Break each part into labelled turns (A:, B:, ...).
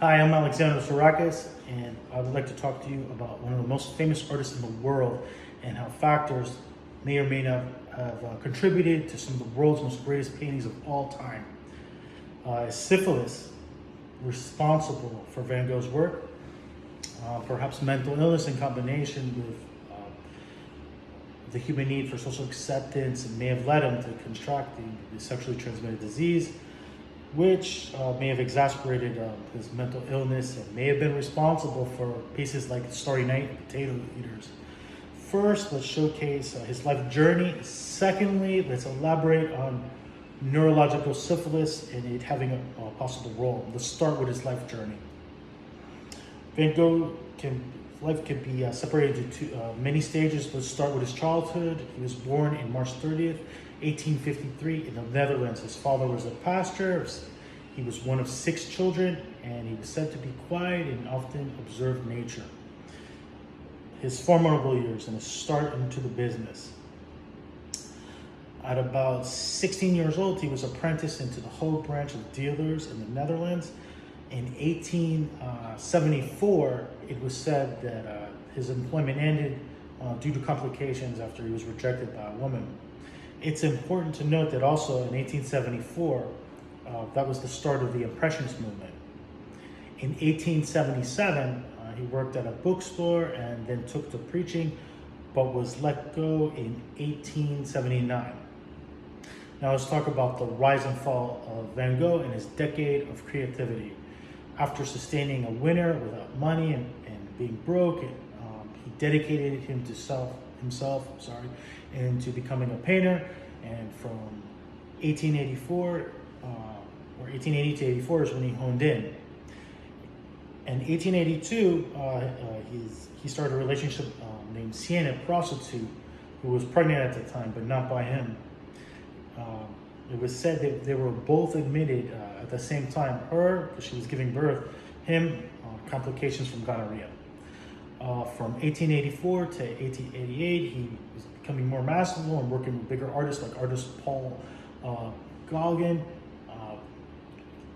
A: Hi, I'm Alexandros Arakas, and I would like to talk to you about one of the most famous artists in the world and how factors may or may not have contributed to some of the world's most greatest paintings of all time. Is syphilis responsible for Van Gogh's work? Perhaps mental illness in combination with the human need for social acceptance may have led him to contracting the sexually transmitted disease, which may have exacerbated his mental illness and may have been responsible for pieces like Starry Night and Potato Eaters. First, let's showcase his life journey. Secondly, let's elaborate on neurological syphilis and it having a possible role. Let's start with his life journey. Van Gogh life can be separated into many stages. Let's start with his childhood. He was born in March 30th, 1853 in the Netherlands. His father was a pastor. He was one of 6 children, and he was said to be quiet and often observed nature. His formidable years and his start into the business. At about 16 years old, he was apprenticed into the whole branch of dealers in the Netherlands. In 1874, it was said that his employment ended due to complications after he was rejected by a woman. It's important to note that also in 1874, that was the start of the Impressionist movement. In 1877, he worked at a bookstore and then took to preaching, but was let go in 1879. Now let's talk about the rise and fall of Van Gogh and his decade of creativity. After sustaining a winter without money and being broke, he dedicated himself into becoming a painter. And from 1884, or 1880 to 84 is when he honed in. In 1882, he started a relationship named Sienna, a prostitute, who was pregnant at the time, but not by him. It was said that they were both admitted at the same time. Her, because she was giving birth, him, complications from gonorrhea. From 1884 to 1888, he was becoming more masterful and working with bigger artists like artist Paul Gogh.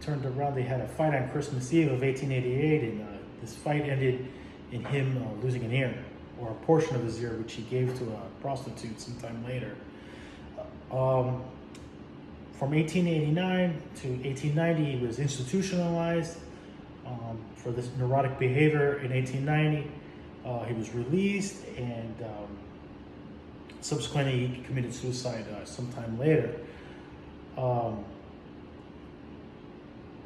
A: Turned around, they had a fight on Christmas Eve of 1888, and this fight ended in him losing an ear, or a portion of his ear, which he gave to a prostitute sometime later. From 1889 to 1890, he was institutionalized for this neurotic behavior. In 1890, he was released, and subsequently he committed suicide sometime later.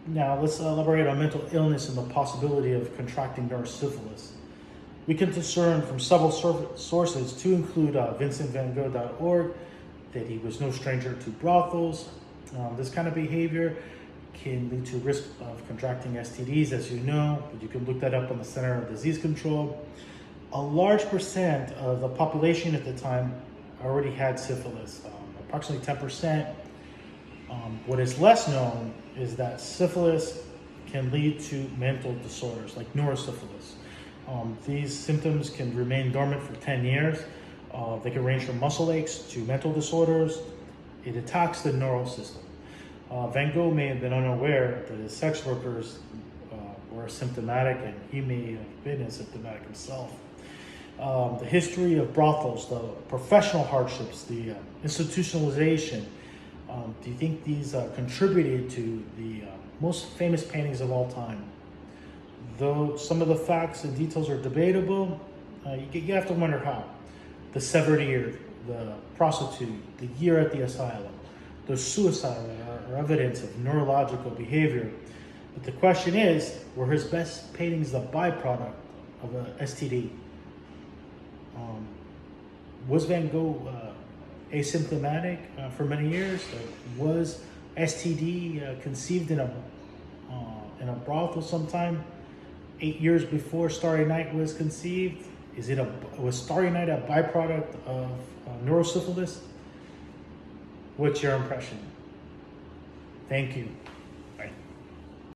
A: Now let's elaborate on mental illness and the possibility of contracting neurosyphilis. We can discern from several sources, to include VincentVanGogh.org, that he was no stranger to brothels. This kind of behavior can lead to risk of contracting STDs, as you know, but you can look that up on the Center of Disease Control. A large percent of the population at the time already had syphilis, approximately 10%. What is less known is that syphilis can lead to mental disorders like neurosyphilis. These symptoms can remain dormant for 10 years. They can range from muscle aches to mental disorders. It attacks the neural system. Van Gogh may have been unaware that his sex workers were asymptomatic, and he may have been asymptomatic himself. The history of brothels, the professional hardships, the institutionalization, do you think these contributed to the most famous paintings of all time? Though some of the facts and details are debatable, you have to wonder how. The severed ear, the prostitute, the year at the asylum, the suicide are evidence of neurological behavior. But the question is, were his best paintings the byproduct of a STD? Was Van Gogh asymptomatic for many years? Was STD conceived in a brothel sometime 8 years before Starry Night was conceived? Was Starry Night a byproduct of neurosyphilis? What's your impression? Thank you.